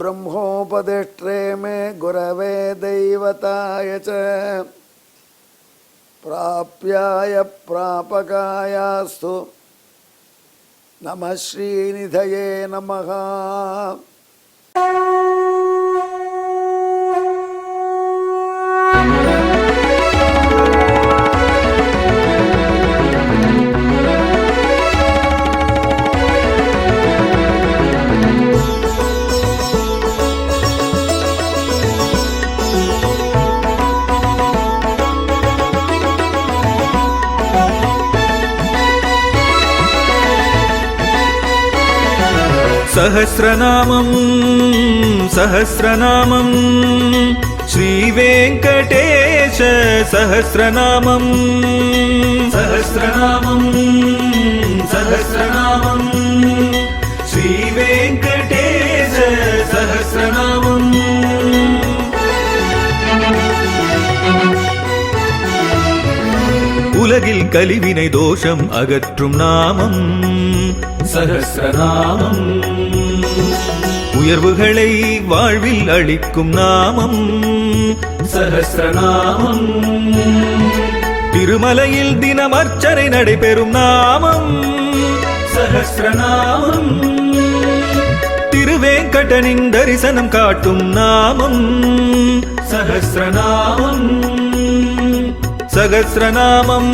ब्रह्मोपदेष्ट्रे मे गुरवे दैवताय च प्राप्याय प्रापकायास्तु नमः श्रीनिधये नमः। सहस्रनामं सहस्रनामं श्रीवेङ्कटेश सहस्रनामं सहस्रनामं सहस्रनामं श्रीवेङ्कटेश सहस्रनामं। உலகில் கலிவினை தோஷம் அகற்றும் நாமம் சஹஸ்ரநாமம். உயர்வுகளை வாழ்வில் அளிக்கும் நாமம் சஹஸ்ரநாமம். திருமலையில் தினம் அர்ச்சனை நடைபெறும் நாமம் சஹஸ்ரநாமம். திருவேங்கடனின் தரிசனம் காட்டும் நாமம் சஹஸ்ரநாமம். सहस्रनामं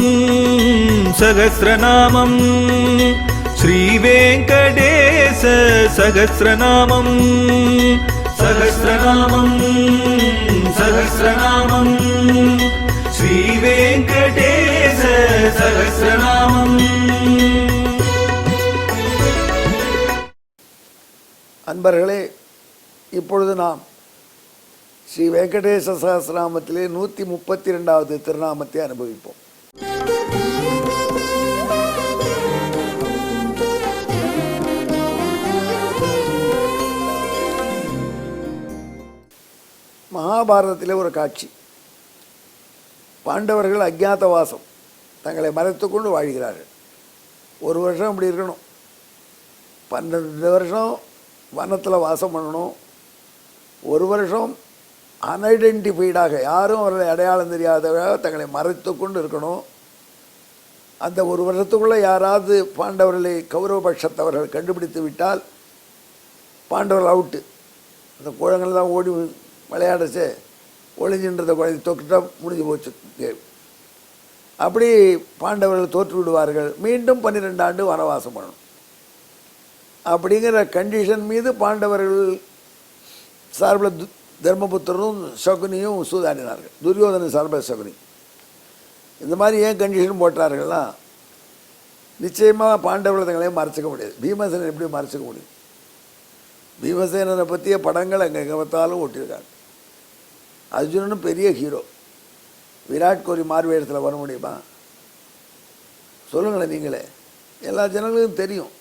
सहस्रनामं श्रीवेङ्कटेश सहस्रनामं सहस्रनामं सहस्रनामं श्रीवेङ्कटेश सहस्रनामं। அன்பர்களே, இப்பொழுது நாம் ஸ்ரீ வெங்கடேச சஹஸ்ரநாமத்திலே 132வது திருநாமத்தை அனுபவிப்போம். மகாபாரதத்திலே ஒரு காட்சி. பாண்டவர்கள் அஜ்ஞாதவாசம், தங்களை மறைத்துக்கொண்டு வாழ்கிறார்கள். ஒரு வருஷம் அப்படி இருக்கணும், 12 வருஷம் வனத்தில் வாசம் பண்ணணும், ஒரு வருஷம் அன்ஐடென்டிஃபைடாக யாரும் அவர்களை அடையாளம் தெரியாதவராக தங்களை மறைத்து கொண்டு இருக்கணும். அந்த ஒரு வருஷத்துக்குள்ளே யாராவது பாண்டவர்களை கௌரவபட்சத்தவர்கள் கண்டுபிடித்து விட்டால் பாண்டவர்கள் அவுட்டு. அந்த குழந்தைகள் தான் ஓடி விளையாடச்சு ஒளிஞ்சின்றத குழந்தை தொக்கிட்டா முடிஞ்சு போச்சு கேம். அப்படி பாண்டவர்கள் தோற்று விடுவார்கள். மீண்டும் 12 ஆண்டு வனவாசம் பண்ணணும். அப்படிங்கிற கண்டிஷன் மீது பாண்டவர்கள் சார்பில் தர்மபுத்திரனும் சகுனியும் சூதாடினார்கள். துரியோதன சார்பில் சகுனி. இந்த மாதிரி ஏன் கண்டிஷன் போட்டார்கள்னா, நிச்சயமாக பாண்டவர்கள் தங்களையே மறைச்சிக்க முடியாது. பீமசேனன் எப்படி மறைச்சிக்க முடியும்? பீமசேனனை பற்றிய படங்கள் அங்கே பார்த்தாலும் ஓட்டியிருக்காங்க. அர்ஜுனனும் பெரிய ஹீரோ. விராட் கோலி மார்வேடத்தில் வர முடியுமா? சொல்லுங்களேன் நீங்களே. எல்லா ஜனங்களுக்கும் தெரியும்.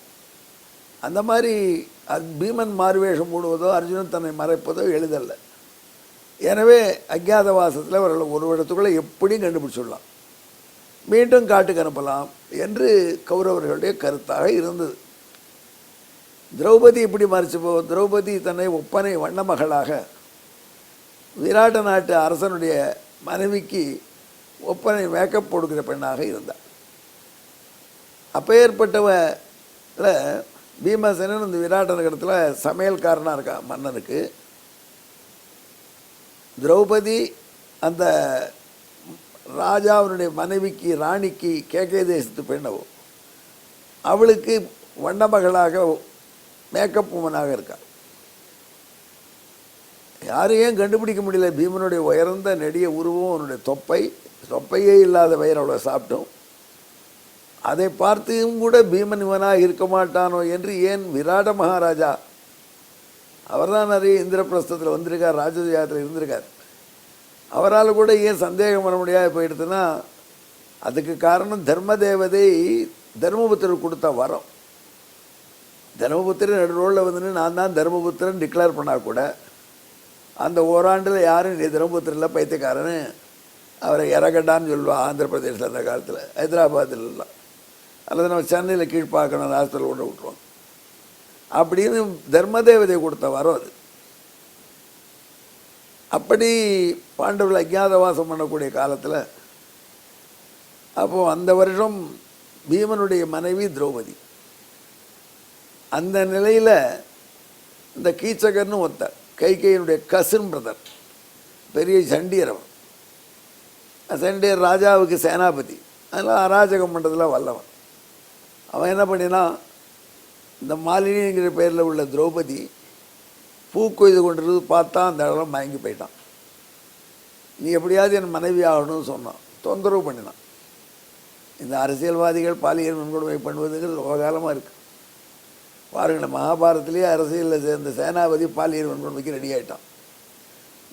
அந்த மாதிரி பீமன் மார்வேஷம் போடுவதோ அர்ஜுனன் தன்னை மறைப்பதோ எளிதல்ல. எனவே அஜ்ஞாதவாசத்தில் அவர்கள் ஒரு இடத்துக்குள்ளே எப்படியும் கண்டுபிடிச்சிடலாம், மீண்டும் காட்டுக்கு அனுப்பலாம் என்று கௌரவர்களுடைய கருத்தாக இருந்தது. திரௌபதி எப்படி மறைச்சுப்போ? திரௌபதி தன்னை ஒப்பனை வண்ண மகளாக விராட்ட நாட்டு அரசனுடைய மனைவிக்கு ஒப்பனை மேக்கப் கொடுக்கிற பெண்ணாக இருந்தார். அப்பேற்பட்டவ பீமசேனன் இந்த விராட்ட நகரத்தில் சமையல்காரனாக இருக்கான் மன்னனுக்கு. திரௌபதி அந்த ராஜாவினுடைய மனைவிக்கு ராணிக்கு கேகே தேசத்து பெண்ணவோ, அவளுக்கு வண்ணமகளாக மேக்கப் உமனாக இருக்காள். யாரையும் கண்டுபிடிக்க முடியல. பீமனுடைய உயர்ந்த நெடிய உருவம், அவனுடைய தொப்பையே இல்லாத வயிறு அவ்வளோ சாப்பிட்டோம். அதை பார்த்தும் கூட பீமன் இவனாக இருக்க மாட்டானோ என்று ஏன் விராட மகாராஜா, அவர் தான் நிறைய இந்திரபிரஸ்தத்தில் வந்திருக்கார், ராஜவியாகத்தில் இருந்திருக்கார், அவரால் கூட ஏன் சந்தேகம் பண்ண முடியாது போயிடுதுன்னா, அதுக்கு காரணம் தர்ம தேவதை தர்மபுத்திரர் கொடுத்த வரம். தர்மபுத்திரன் நடுரோளில் வந்துன்னு நான் தான் தர்மபுத்திரன் டிக்ளேர் பண்ணால் கூட அந்த ஓராண்டில் யாரும் நீ தர்மபுத்திரில் பைத்தியக்காரன்னு அவரை இறகட்டான்னு சொல்லுவாள். ஆந்திர பிரதேசில் அந்த காலத்தில், ஹைதராபாத்திலலாம், அல்லது நம்ம சென்னையில் கீழ்ப்பாக்கணும் ஹாஸ்பிட்டல் கொண்டு விட்டுருவோம். அப்படின்னு தர்மதேவதை கொடுத்த வரம் அது. அப்படி பாண்டவர்கள் அஜ்ஞாதவாசம் பண்ணக்கூடிய காலத்தில் அப்போது அந்த வருஷம் பீமனுடைய மனைவி திரௌபதி. அந்த நிலையில் இந்த கீச்சகர்னு ஒருத்தர் கைகையினுடைய கசின் பிரதர், பெரிய சண்டியர். அவன் சண்டியர் ராஜாவுக்கு சேனாபதி, அதெல்லாம் அராஜகம் பண்ணுறதுல வல்லவன். அவன் என்ன பண்ணினா, இந்த மாலினிங்கிற பேரில் உள்ள திரௌபதி பூக்கொய்து கொண்டிருந்தது பார்த்தா அந்த இடத்துல மயங்கி போயிட்டான். நீ எப்படியாவது என் மனைவி ஆகணும்னு சொன்னான், தொந்தரவு பண்ணினான். இந்த அரசியல்வாதிகள் பாலியல் வன்கொடுமை பண்ணுவதுங்கிறது ரொம்ப காலமாக இருக்குது. பாருங்களேன், மகாபாரதத்திலேயே அரசியலில் சேர்ந்த சேனாபதி பாலியல் வன்கொடுமைக்கு ரெடி ஆகிட்டான்.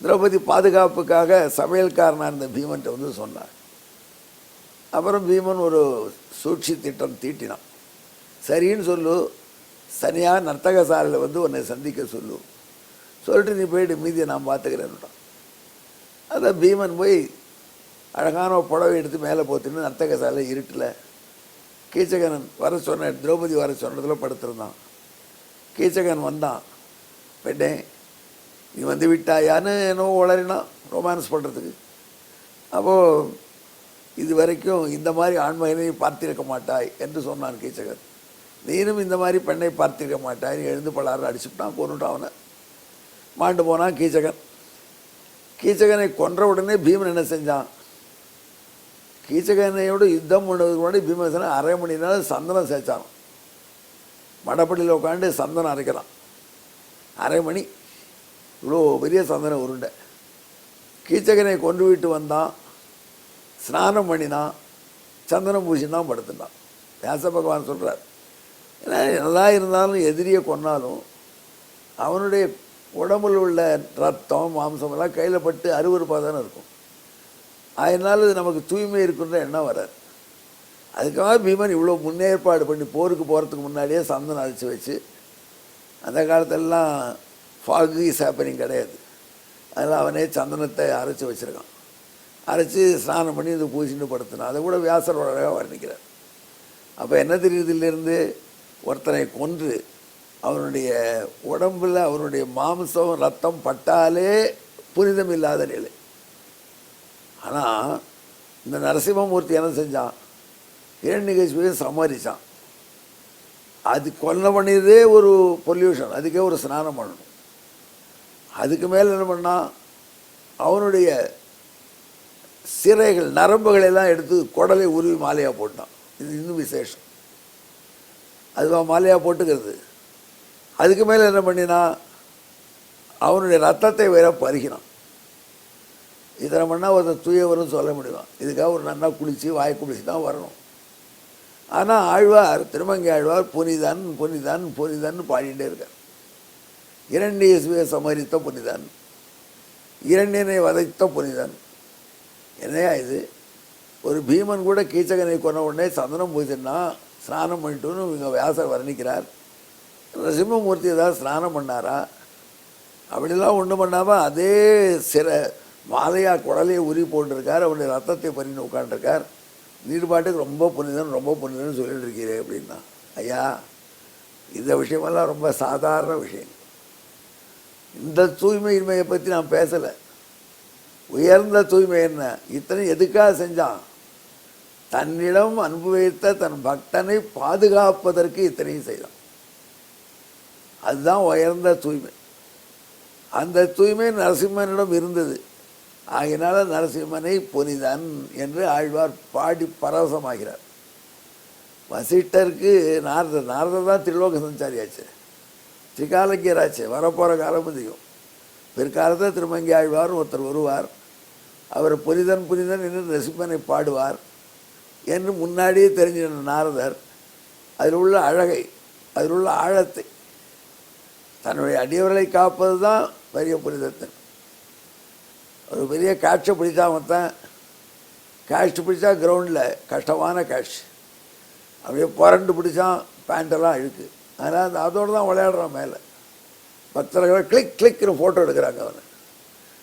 திரௌபதி பாதுகாப்புக்காக சமையல்காரனாக இருந்த பீமன்ட்ட வந்து சொன்னார். அப்புறம் பீமன் ஒரு சூழ்ச்சி திட்டம் தீட்டினான். சரின்னு சொல்லு, சனியாக நர்த்தக சாலையில் வந்து உன்னை சந்திக்க சொல்லு, சொல்லிட்டு நீ போயிட்டு மீதியை நான் பார்த்துக்கிறேன்னுட்டான். அதை பீமன் போய் அழகான புடவை எடுத்து மேலே போத்துன்னு நர்த்தக சாலை இருட்டில் கீச்சகன் வர சொன்ன திரௌபதி வர சொன்னதில் படுத்திருந்தான். கீச்சகன் வந்தான். பெண்ணே நீ வந்து விட்டாயான்னு என்னவோ உளறினான் ரொமான்ஸ் பண்ணுறதுக்கு. அப்போது இது வரைக்கும் இந்த மாதிரி ஆண்மகனை பார்த்திருக்க மாட்டாய் என்று சொன்னான் கீச்சகன். நீனும் இந்த மாதிரி பெண்ணை பார்த்திருக்க மாட்டாய். நீ எழுந்து பலாறு அடிச்சுட்டான், கொண்டுட்டான். அவனை மாண்டு போனான் கீச்சகன். கீச்சகனை கொன்ற உடனே பீமன் என்ன செஞ்சான், கீச்சகனையோடு யுத்தம் பண்ணுறதுக்கு முன்னாடி பீமசனை அரை மணி நேரம் சந்தனம் சேர்த்தான். மடப்பள்ளியில் உட்காந்து சந்தனம் அரைக்கிறான். அரை மணி, இவ்வளோ பெரிய சந்தனம் உருண்டை. கீச்சகனை கொண்டு விட்டு வந்தான், ஸ்நானம் பண்ணினான், சந்தனம் பூசினான், படுத்துட்டான். வியாச பகவான் சொல்கிறார், ஏன்னா நல்லா இருந்தாலும் எதிரியை கொன்னாலும் அவனுடைய உடம்புல உள்ள ரத்தம் மாம்சமெல்லாம் கையில் பட்டு அருவருப்பாக தானே இருக்கும். அதனால் இது நமக்கு தூய்மை இருக்குன்ற எண்ணம் வராது. அதுக்காக பீமன் இவ்வளோ முன்னேற்பாடு பண்ணி போருக்கு போகிறதுக்கு முன்னாடியே சந்தனம் அரைச்சி வச்சு, அந்த காலத்திலலாம் ஃபாகு இஸ் ஹேப்பனிங் கிடையாது, அதில் அவனே சந்தனத்தை அரைச்சி வச்சுருக்கான். அரைச்சி ஸ்நானம் பண்ணி இது பூசின்னு படுத்தினான். அதை கூட வியாசர் அழகாக வர்ணிக்கிறார். அப்போ என்ன தெரியுதுலேருந்து, ஒருத்தனை கொன்று அவனுடைய உடம்பில் அவனுடைய மாம்சம் ரத்தம் பட்டாலே புனிதம் இல்லாத நிலை. ஆனால் இந்த நரசிம்மமூர்த்தி என்ன செஞ்சான், ஹிரண்யகசிபுவை சமாளித்தான். அது கொல்ல பண்ணியதே ஒரு பொல்யூஷன், அதுக்கே ஒரு ஸ்நானம் பண்ணணும். அதுக்கு மேலே என்ன பண்ணால், அவனுடைய சிறைகள் நரம்புகளெல்லாம் எடுத்து குடலை உருவி மாலையாக போட்டான். இது இன்னும் விசேஷம். அதுவாக மாலையாக போட்டுக்கிறது. அதுக்கு மேலே என்ன பண்ணினா, அவனுடைய ரத்தத்தை வேற பருகினான். இதனை பண்ணால் ஒருத்தர் தூயவரும் சொல்ல முடியுமா? இதுக்காக ஒரு நன்னா குளித்து வாய் குளிச்சு தான் வரணும். ஆனால் ஆழ்வார், திருமங்கை ஆழ்வார் புனிதன் புனிதன் புனிதன் பாடிகிட்டே இருக்கார். இரண்டிய சமரித்த புனிதன், இரண்டினை வதைத்த புனிதன். என்னையா இது, ஒரு பீமன் கூட கீச்சகனை கொண்ட உடனே சந்தனம் பூசினா ஸ்நானம் பண்ணிட்டுன்னு இவங்க வியாசர் வர்ணிக்கிறார். நரசிம்மமூர்த்தி ஏதாவது ஸ்நானம் பண்ணாரா? அப்படிலாம் ஒன்றும் பண்ணாமல் அதே மாலையாக குடலையை உரி போட்டிருக்கார், அவனுடைய ரத்தத்தை பறின்னு உட்காண்டிருக்கார். நீர்பாட்டுக்கு ரொம்ப புனிதன் ரொம்ப புனிதன்னு சொல்லிட்டு இருக்கிறேன் அப்படின்னா, ஐயா இந்த விஷயமெல்லாம் ரொம்ப சாதாரண விஷயம். இந்த தூய்மையின்மையை பற்றி நான் பேசலை. உயர்ந்த தூய்மை என்ன, இத்தனை எதுக்காக செஞ்சான், தன்னிடம் அன்பு வைத்த தன் பக்தனை பாதுகாப்பதற்கு இத்தனையும் செய்தான். அதுதான் உயர்ந்த தூய்மை. அந்த தூய்மை நரசிம்மனிடம் இருந்தது. ஆகினால நரசிம்மனை புனிதன் என்று ஆழ்வார் பாடி பரவசமாகிறார். வசிஷ்டருக்கு நாரதர் தான் திரிலோக சஞ்சாரியாச்சு, திரிகாலக்கியராச்சு, வரப்போகிற காலம் அதிகம். பிற்காலத்தில் திருமங்கி ஆழ்வார் ஒருத்தர் வருவார், அவர் புனிதன் புனிதன் என்று நரசிம்மனை பாடுவார் என்று முன்னாடியே தெரிஞ்சிருந்த நாரதர் அதில் உள்ள அழகை, அதில் உள்ள ஆழத்தை, தன்னுடைய அடியவர்களை காப்பது தான் பெரிய புனிதத்தின். ஒரு பெரிய கேட்சை பிடிச்சா மொத்தம் கேட்ச் பிடிச்சா கிரவுண்டில் கஷ்டமான கேட்ச், அப்படியே புரண்டு பிடிச்சான், பேண்டெல்லாம் அழுக்கு. அதனால் அதோடு தான் விளையாடுறான். மேலே பக்தர்களை கிளிக் கிளிக்னு ஃபோட்டோ எடுக்கிறாங்க அவனை.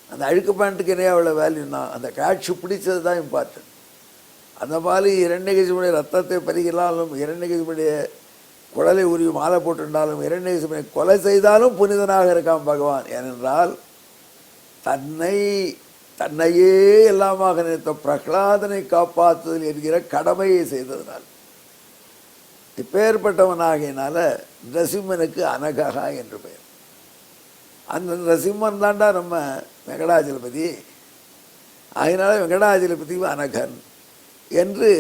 அந்த அழுக்கு பேண்ட்டுக்கு என்ன அவ்வளோ வேல்யூன்னா, அந்த கேட்ச் பிடிச்சது தான் இம்பார்ட்டன்ட். அந்த மாதிரி இரண்யகசிபுடைய ரத்தத்தை பறிகளாலும், இரண்யகசிபுடைய குடலை உருவி மாலை போட்டுண்டாலும், இரண்யகசிபனை கொலை செய்தாலும் புனிதனாக இருக்கான் பகவான். ஏனென்றால் தன்னையே எல்லாமாக நினைத்த பிரகலாதனை காப்பாற்றுதல் என்கிற கடமையை செய்ததனால் இப்பேற்பட்டவனாகினால நரசிம்மனுக்கு அனகா என்று பெயர். அந்த நரசிம்மன் தாண்டா நம்ம வெங்கடாஜலபதி. அதனால வெங்கடாஜலபதி அனகன் என்று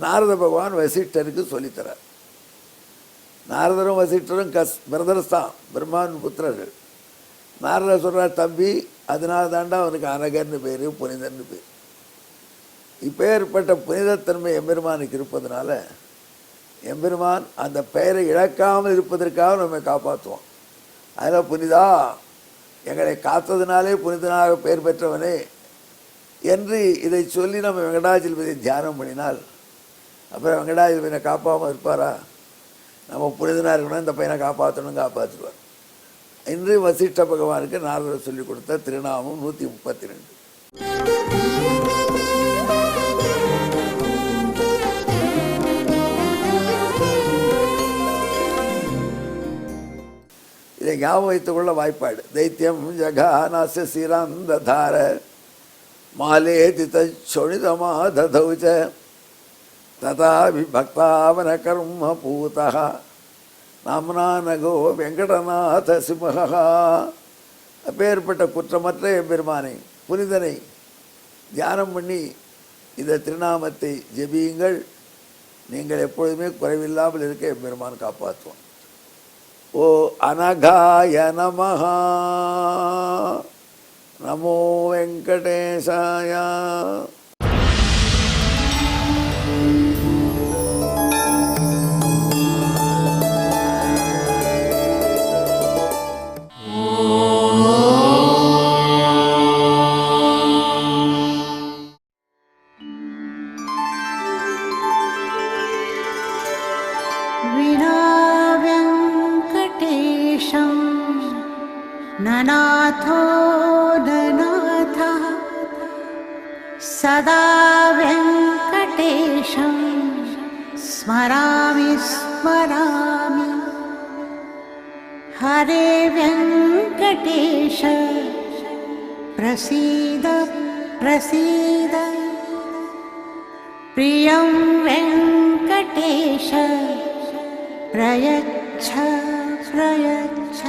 நாரத பகவான் வசிஷ்டருக்கு சொல்லித்தரார். நாரதரும் வசிஷ்டரும் பிரதர்ஸ் தான், பிரம்மாவின் புத்திரர்கள். நாரதர் சொல்கிறார், தம்பி அதனால தாண்டா அவனுக்கு அனகன்னு பேர், புனிதன்னு பேர். இப்பேற்பட்ட புனிதத்தன்மை எம்பெருமானுக்கு இருப்பதனால எம்பெருமான் அந்த பெயரை இழக்காமல் இருப்பதற்காக நம்மை காப்பாற்றுவான். அதில் புனிதா, எங்களை காத்ததினாலே புனிதனாக பெயர் பெற்றவனே என்று இதை சொல்லி நம்ம வெங்கடாஜலபதியை தியானம் பண்ணினால் அப்புறம் வெங்கடாஜலபதியை காப்பாமல் இருப்பாரா? நம்ம புனிதனாக இருக்கணும், இந்த பையனை காப்பாற்றணும், காப்பாற்றுவார். இன்று வசிஷ்ட பகவானுக்கு நாரதர் சொல்லிக் கொடுத்த திருநாமம் 132. இதை ஞாபகம் வைத்துக் கொள்ள வாய்ப்பாடு. தைத்தியம் ஜகானாச சிராந்ததார மாலேதி தொழிதமாதௌச்ச ததா விபக்தாவன கர்ம பூதா நாம்னா நகோ வெங்கடநாத சிம்மகா. அப்பேற்பட்ட குற்றமற்ற எம்பெருமானை, புனிதனை தியானம் பண்ணி இந்த திருநாமத்தை ஜெபியுங்கள். நீங்கள் எப்பொழுதுமே குறைவில்லாமல் இருக்க எம்பெருமான் காப்பாற்றுவான். ஓ அனகாய நமஹா. நமோ வெங்கடேசாய. ननाथो ननाथः सदा वेङ्कटेशं स्मरामि स्मरामि. हरे वेङ्कटेश प्रसीद प्रसीद. प्रियं वेङ्कटेश प्रयच्छ प्रयच्छ.